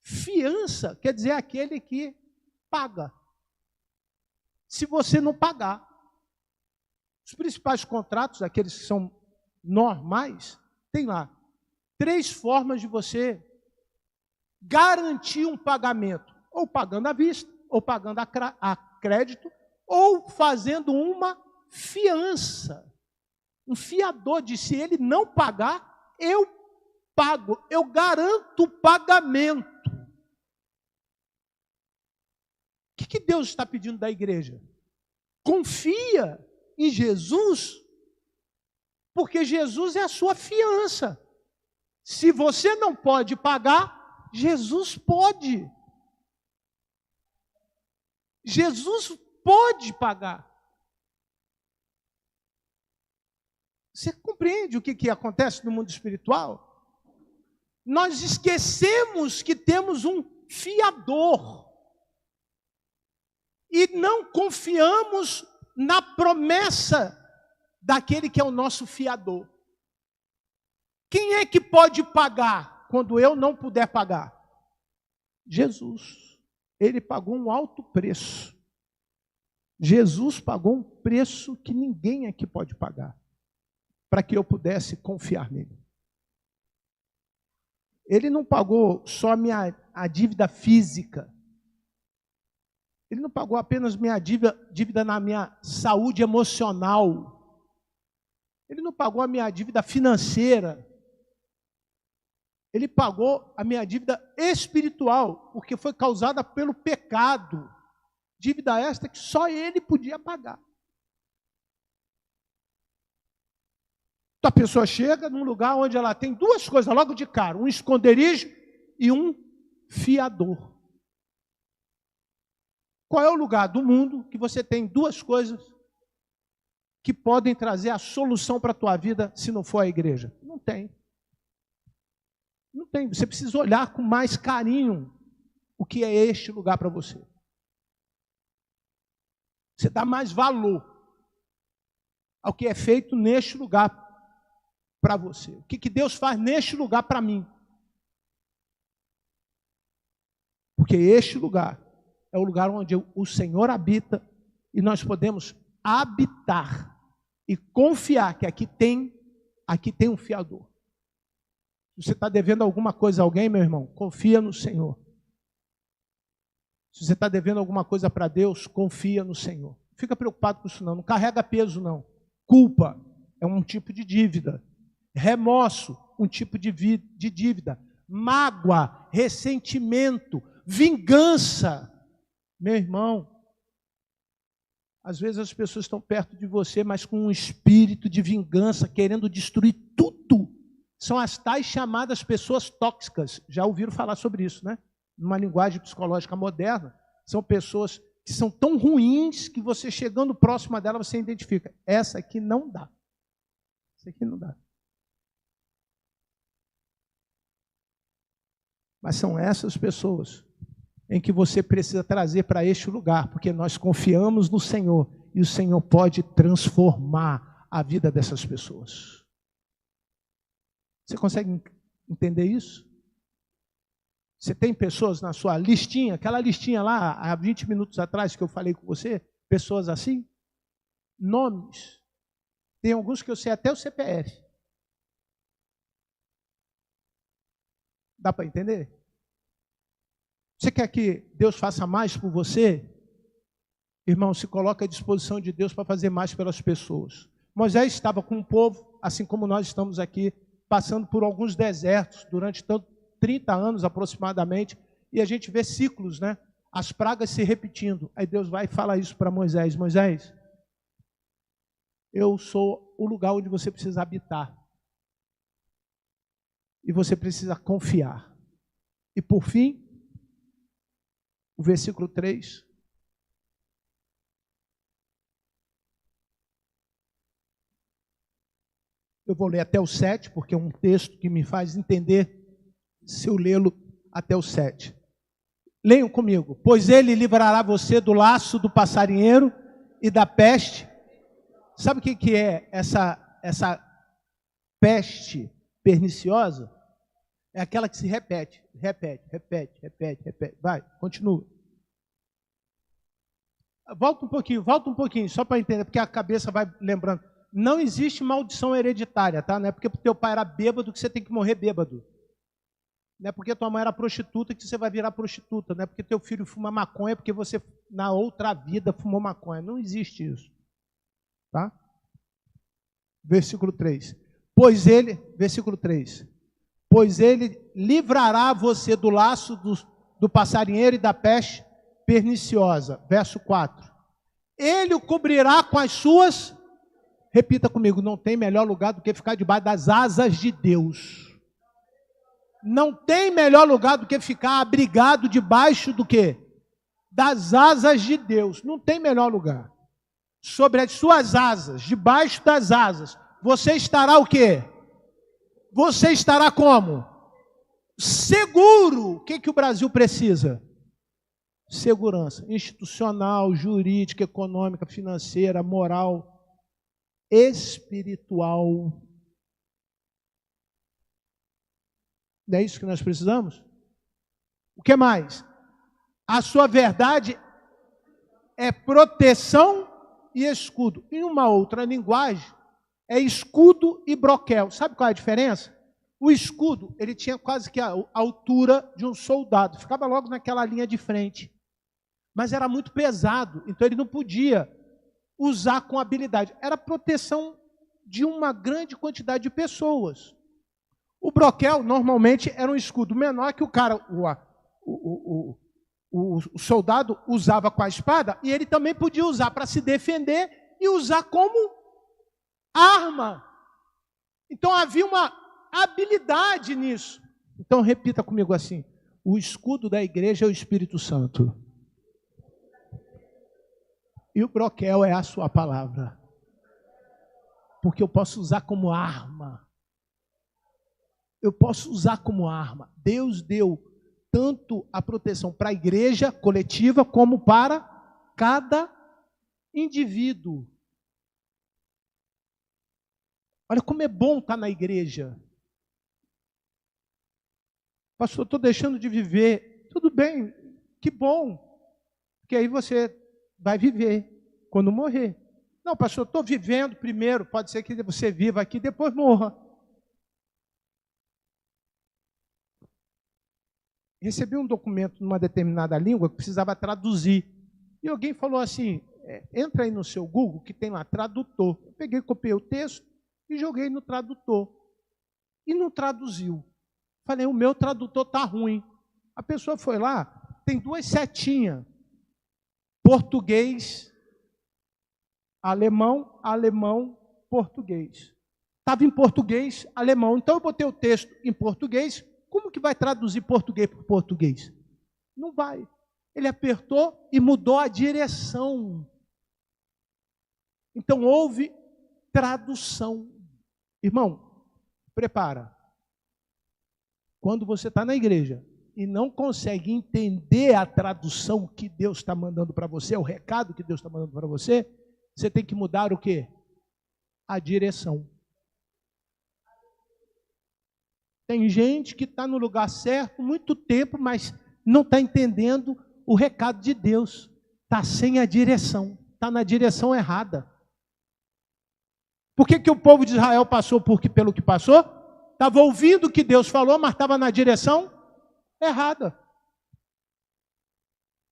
fiança quer dizer aquele que paga. Se você não pagar, os principais contratos, aqueles que são normais, tem lá 3 formas de você garantir um pagamento, ou pagando à vista, ou pagando a crédito, ou fazendo uma fiança. Um fiador diz, se ele não pagar, eu pago, eu garanto o pagamento. O que Deus está pedindo da igreja? Confia em Jesus, porque Jesus é a sua fiança. Se você não pode pagar, Jesus pode. Jesus pode pagar. Você compreende o que acontece no mundo espiritual? Nós esquecemos que temos um fiador e não confiamos na promessa daquele que é o nosso fiador. Quem é que pode pagar quando eu não puder pagar? Jesus. Ele pagou um alto preço. Jesus pagou um preço que ninguém aqui pode pagar, para que eu pudesse confiar nele. Ele não pagou só a dívida física. Ele não pagou apenas minha dívida na minha saúde emocional. Ele não pagou a minha dívida financeira. Ele pagou a minha dívida espiritual, porque foi causada pelo pecado. Dívida esta que só ele podia pagar. Então a pessoa chega num lugar onde ela tem duas coisas logo de cara, um esconderijo e um fiador. Qual é o lugar do mundo que você tem duas coisas que podem trazer a solução para a tua vida se não for a igreja? Não tem. Não tem. Você precisa olhar com mais carinho o que é este lugar para você. Você dá mais valor ao que é feito neste lugar para você. O que Deus faz neste lugar para mim? Porque este lugar é o lugar onde o Senhor habita e nós podemos habitar e confiar que aqui tem um fiador. Se você está devendo alguma coisa a alguém, meu irmão, confia no Senhor. Se você está devendo alguma coisa para Deus, confia no Senhor. Não fica preocupado com isso não carrega peso não. Culpa é um tipo de dívida. Remorso, um tipo de dívida. Mágoa, ressentimento, vingança. Meu irmão, às vezes as pessoas estão perto de você, mas com um espírito de vingança, querendo destruir tudo. São as tais chamadas pessoas tóxicas. Já ouviram falar sobre isso, né? Numa linguagem psicológica moderna, são pessoas que são tão ruins que você chegando próxima dela, você identifica. Essa aqui não dá. Essa aqui não dá. Mas são essas pessoas em que você precisa trazer para este lugar, porque nós confiamos no Senhor e o Senhor pode transformar a vida dessas pessoas. Você consegue entender isso? Você tem pessoas na sua listinha, aquela listinha lá, há 20 minutos atrás que eu falei com você, pessoas assim? Nomes. Tem alguns que eu sei até o CPF. Dá para entender? Você quer que Deus faça mais por você? Irmão, se coloca à disposição de Deus para fazer mais pelas pessoas. Moisés estava com o povo, assim como nós estamos aqui, passando por alguns desertos durante 30 anos aproximadamente, e a gente vê ciclos, né? As pragas se repetindo. Aí Deus vai e fala isso para Moisés. Moisés, eu sou o lugar onde você precisa habitar. E você precisa confiar. E por fim, o versículo 3. Eu vou ler até o 7, porque é um texto que me faz entender se eu lê-lo até o 7. Leiam comigo. Pois ele livrará você do laço do passarinheiro e da peste. Sabe o que é essa peste perniciosa? É aquela que se repete. Vai, continua. Volta um pouquinho, só para entender, porque a cabeça vai lembrando. Não existe maldição hereditária, tá? Não é porque o teu pai era bêbado que você tem que morrer bêbado. Não é porque tua mãe era prostituta que você vai virar prostituta. Não é porque teu filho fuma maconha porque você, na outra vida, fumou maconha. Não existe isso. Tá? Versículo 3. Versículo 3. Pois ele livrará você do laço do passarinheiro e da peste perniciosa. Verso 4. Ele o cobrirá com as suas... Repita comigo, não tem melhor lugar do que ficar debaixo das asas de Deus. Não tem melhor lugar do que ficar abrigado debaixo do quê? Das asas de Deus. Não tem melhor lugar. Sobre as suas asas, debaixo das asas, você estará o quê? Você estará como? Seguro. O que o Brasil precisa? Segurança institucional, jurídica, econômica, financeira, moral, espiritual. Não é isso que nós precisamos? O que mais? A sua verdade é proteção e escudo. Em uma outra linguagem, é escudo e broquel. Sabe qual é a diferença? O escudo, ele tinha quase que a altura de um soldado. Ficava logo naquela linha de frente. Mas era muito pesado, então ele não podia usar com habilidade. Era proteção de uma grande quantidade de pessoas. O broquel, normalmente, era um escudo menor que o cara, o soldado usava com a espada, e ele também podia usar para se defender e usar como arma. Então havia uma habilidade nisso. Então repita comigo assim: o escudo da igreja é o Espírito Santo. E o broquel é a sua palavra. Porque eu posso usar como arma. Eu posso usar como arma. Deus deu tanto a proteção para a igreja coletiva como para cada indivíduo. Olha como é bom estar na igreja. Pastor, estou deixando de viver. Tudo bem, que bom. Porque aí você vai viver quando morrer. Não, pastor, estou vivendo primeiro. Pode ser que você viva aqui e depois morra. Recebi um documento numa determinada língua que precisava traduzir. E alguém falou assim, entra aí no seu Google que tem lá tradutor. Eu peguei, copiei o texto e joguei no tradutor. E não traduziu. Falei, o meu tradutor está ruim. A pessoa foi lá, tem duas setinhas. Português, alemão, alemão, português. Estava em português, alemão. Então eu botei o texto em português. Como que vai traduzir português por português? Não vai. Ele apertou e mudou a direção. Então houve tradução. Irmão, prepara. Quando você está na igreja e não consegue entender a tradução que Deus está mandando para você, o recado que Deus está mandando para você, você tem que mudar o quê? A direção. Tem gente que está no lugar certo muito tempo, mas não está entendendo o recado de Deus. Está sem a direção, está na direção errada. Por que o povo de Israel passou pelo que passou? Estava ouvindo o que Deus falou, mas estava na direção errada.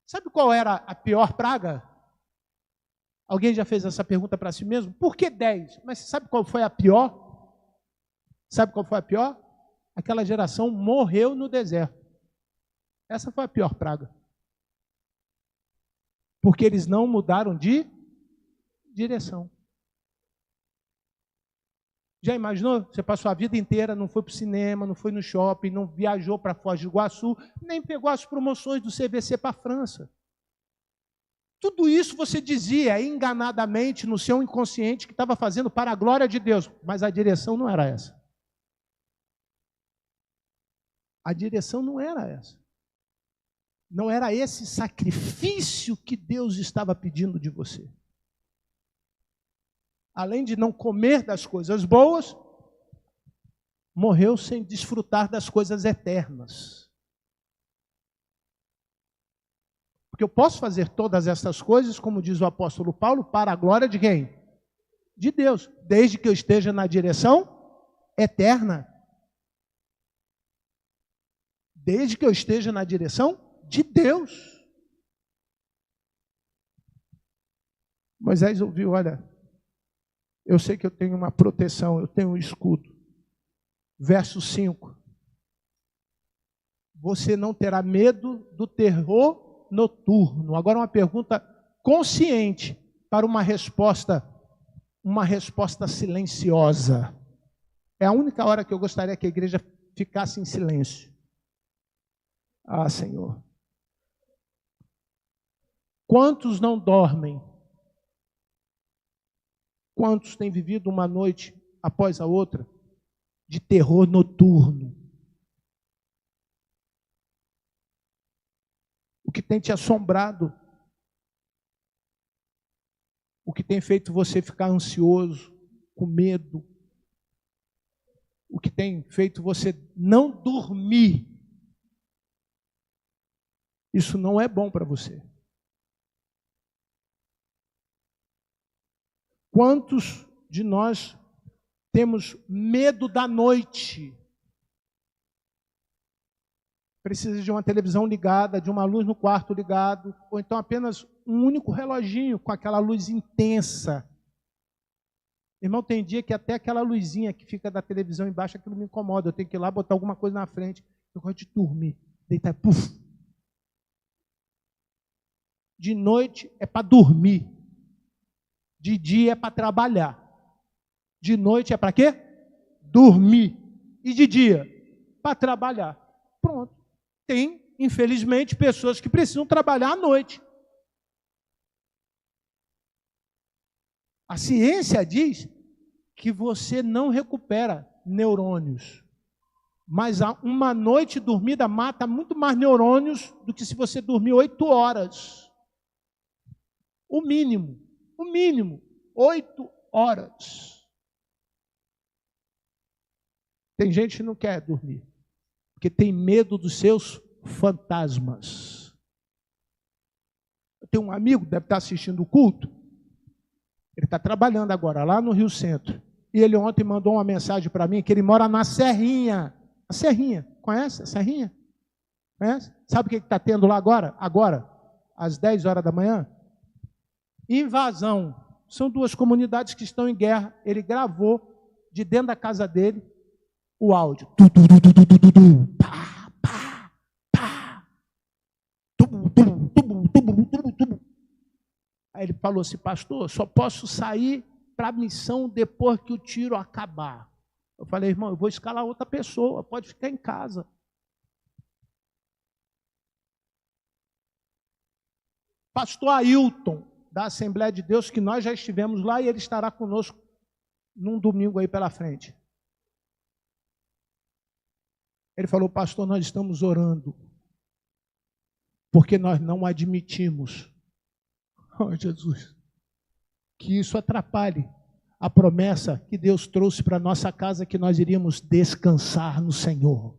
Sabe qual era a pior praga? Alguém já fez essa pergunta para si mesmo? Por que 10? Mas sabe qual foi a pior? Sabe qual foi a pior? Aquela geração morreu no deserto. Essa foi a pior praga. Porque eles não mudaram de direção. Já imaginou? Você passou a vida inteira, não foi para o cinema, não foi no shopping, não viajou para Foz do Iguaçu, nem pegou as promoções do CVC para a França. Tudo isso você dizia enganadamente no seu inconsciente que estava fazendo para a glória de Deus, mas a direção não era essa. A direção não era essa. Não era esse sacrifício que Deus estava pedindo de você. Além de não comer das coisas boas, morreu sem desfrutar das coisas eternas. Porque eu posso fazer todas essas coisas, como diz o apóstolo Paulo, para a glória de quem? De Deus, desde que eu esteja na direção eterna. Desde que eu esteja na direção de Deus. Moisés ouviu, olha, eu sei que eu tenho uma proteção, eu tenho um escudo. Verso 5. Você não terá medo do terror noturno. Agora uma pergunta consciente para uma resposta silenciosa. É a única hora que eu gostaria que a igreja ficasse em silêncio. Ah, Senhor. Quantos não dormem? Quantos têm vivido uma noite após a outra, de terror noturno. O que tem te assombrado? O que tem feito você ficar ansioso, com medo? O que tem feito você não dormir? Isso não é bom para você. Quantos de nós temos medo da noite? Precisa de uma televisão ligada, de uma luz no quarto ligado, ou então apenas um único reloginho com aquela luz intensa. Irmão, tem dia que até aquela luzinha que fica da televisão embaixo, aquilo me incomoda. Eu tenho que ir lá botar alguma coisa na frente. Eu gosto de dormir, deitar, puf. De noite é para dormir. De dia é para trabalhar. De noite é para quê? Dormir. E de dia? Para trabalhar. Pronto. Tem, infelizmente, pessoas que precisam trabalhar à noite. A ciência diz que você não recupera neurônios. Mas uma noite dormida mata muito mais neurônios do que se você dormir 8 horas. O mínimo, 8 horas. Tem gente que não quer dormir, porque tem medo dos seus fantasmas. Eu tenho um amigo, deve estar assistindo o culto, ele está trabalhando agora lá no Rio Centro, e ele ontem mandou uma mensagem para mim, que ele mora na Serrinha. A Serrinha, conhece a Serrinha? Conhece? Sabe o que está tendo lá agora? Agora, às 10 horas da manhã? Invasão. São 2 comunidades que estão em guerra. Ele gravou de dentro da casa dele o áudio. Pá, pá, pá. Aí ele falou assim: pastor, só posso sair para a missão depois que o tiro acabar. Eu falei: irmão, eu vou escalar outra pessoa, pode ficar em casa. Pastor Ailton, da Assembleia de Deus, que nós já estivemos lá, e ele estará conosco num domingo aí pela frente. Ele falou: pastor, nós estamos orando, porque nós não admitimos, oh Jesus, que isso atrapalhe a promessa que Deus trouxe para a nossa casa, que nós iríamos descansar no Senhor.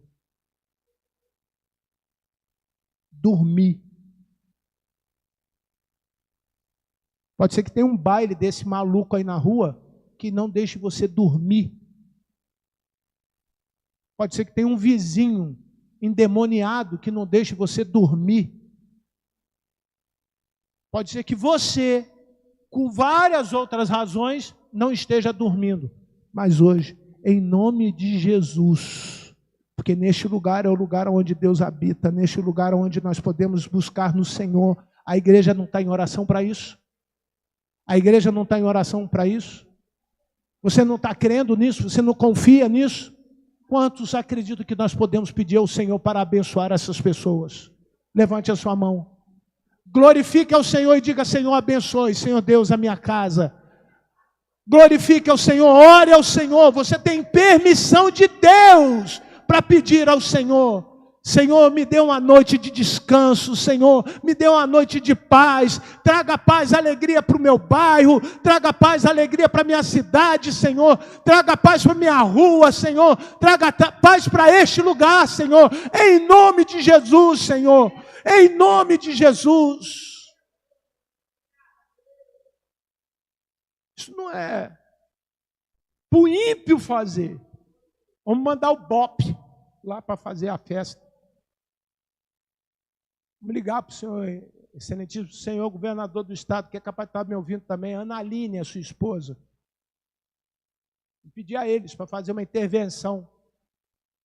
Dormir. Pode ser que tenha um baile desse maluco aí na rua que não deixe você dormir. Pode ser que tenha um vizinho endemoniado que não deixe você dormir. Pode ser que você, com várias outras razões, não esteja dormindo. Mas hoje, em nome de Jesus, porque neste lugar é o lugar onde Deus habita, neste lugar onde nós podemos buscar no Senhor. A igreja não está em oração para isso? A igreja não está em oração para isso? Você não está crendo nisso? Você não confia nisso? Quantos acreditam que nós podemos pedir ao Senhor para abençoar essas pessoas? Levante a sua mão. Glorifique ao Senhor e diga: Senhor, abençoe, Senhor Deus, a minha casa. Glorifique ao Senhor, ore ao Senhor. Você tem permissão de Deus para pedir ao Senhor: Senhor, me dê uma noite de descanso, Senhor, me dê uma noite de paz, traga paz, alegria para o meu bairro, traga paz, alegria para a minha cidade, Senhor, traga paz para a minha rua, Senhor, traga paz para este lugar, Senhor, em nome de Jesus, Senhor, em nome de Jesus. Isso não é para o ímpio fazer. Vamos mandar o BOP lá para fazer a festa. Vamos ligar para o senhor, excelentíssimo senhor governador do estado, que é capaz de estar me ouvindo também, Ana Aline, a sua esposa. Vou pedir a eles para fazer uma intervenção.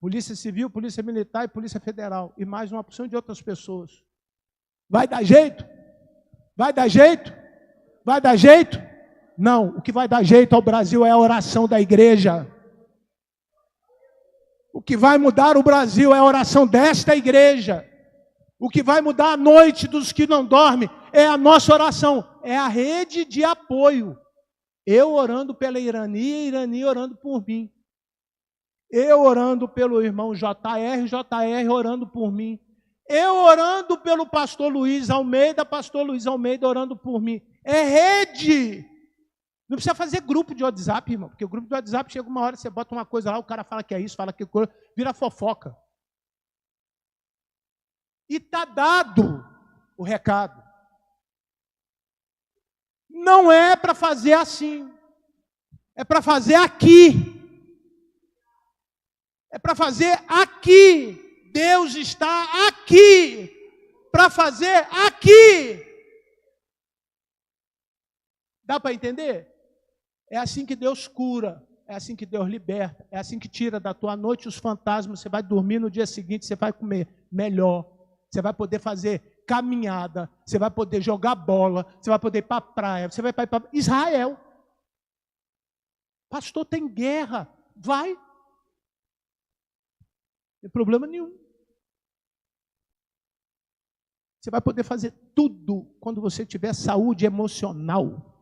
Polícia Civil, Polícia Militar e Polícia Federal. E mais uma porção de outras pessoas. Vai dar jeito? Vai dar jeito? Vai dar jeito? Não, o que vai dar jeito ao Brasil é a oração da igreja. O que vai mudar o Brasil é a oração desta igreja. O que vai mudar a noite dos que não dormem é a nossa oração, é a rede de apoio. Eu orando pela Irani e Irani orando por mim. Eu orando pelo irmão JR orando por mim. Eu orando pelo pastor Luiz Almeida orando por mim. É rede. Não precisa fazer grupo de WhatsApp, irmão, porque o grupo de WhatsApp chega uma hora, você bota uma coisa lá, o cara fala que é isso, fala que é coisa, vira fofoca. E está dado o recado. Não é para fazer assim. É para fazer aqui. É para fazer aqui. Deus está aqui. Para fazer aqui. Dá para entender? É assim que Deus cura. É assim que Deus liberta. É assim que tira da tua noite os fantasmas. Você vai dormir no dia seguinte, você vai comer melhor. Você vai poder fazer caminhada. Você vai poder jogar bola. Você vai poder ir para a praia. Você vai para Israel. Pastor, tem guerra. Vai. Não tem problema nenhum. Você vai poder fazer tudo quando você tiver saúde emocional.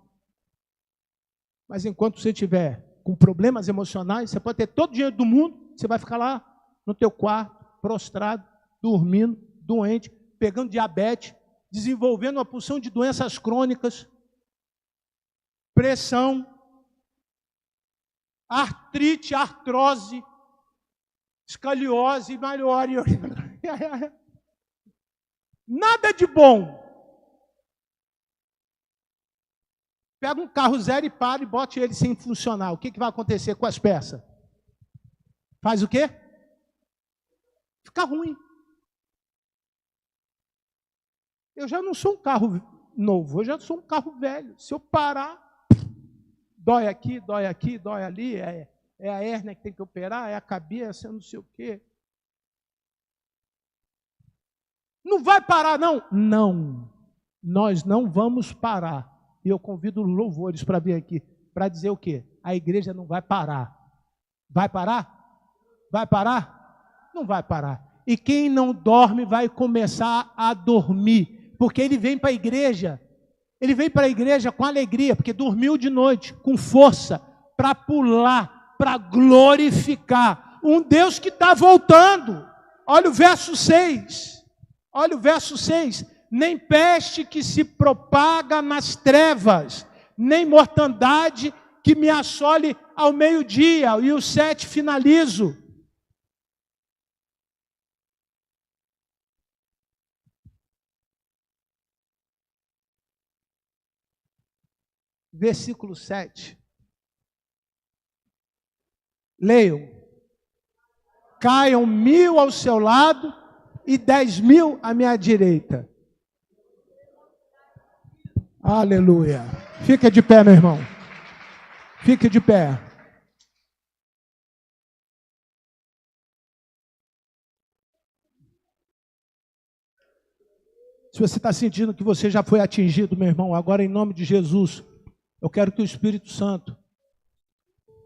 Mas enquanto você tiver com problemas emocionais, você pode ter todo o dinheiro do mundo, você vai ficar lá no teu quarto, prostrado, dormindo, doente, pegando diabetes, desenvolvendo uma porção de doenças crônicas, pressão, artrite, artrose, escoliose, maiore. Nada de bom. Pega um carro zero e para e bote ele sem funcionar. O que vai acontecer com as peças? Faz o quê? Fica ruim. Eu já não sou um carro novo, eu já sou um carro velho. Se eu parar, dói aqui, dói ali, é a hérnia que tem que operar, é a cabeça, não sei o quê. Não vai parar, não? Não. Nós não vamos parar. E eu convido louvores para vir aqui, para dizer o quê? A igreja não vai parar. Vai parar? Vai parar? Não vai parar. E quem não dorme vai começar a dormir, porque ele vem para a igreja com alegria, porque dormiu de noite, com força, para pular, para glorificar um Deus que está voltando. Olha o verso 6. Olha o verso 6. Nem peste que se propaga nas trevas, nem mortandade que me assole ao meio-dia. E o 7 finalizo. Versículo 7. Leiam. Caiam 1000 ao seu lado e 10.000 à minha direita. Aleluia. Fica de pé, meu irmão. Fique de pé. Se você está sentindo que você já foi atingido, meu irmão, agora em nome de Jesus, eu quero que o Espírito Santo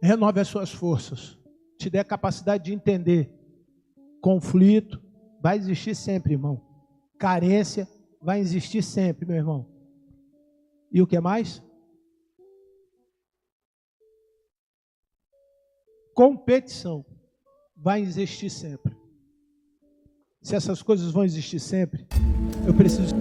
renove as suas forças, te dê a capacidade de entender. Conflito vai existir sempre, irmão. Carência vai existir sempre, meu irmão. E o que mais? Competição vai existir sempre. Se essas coisas vão existir sempre, eu preciso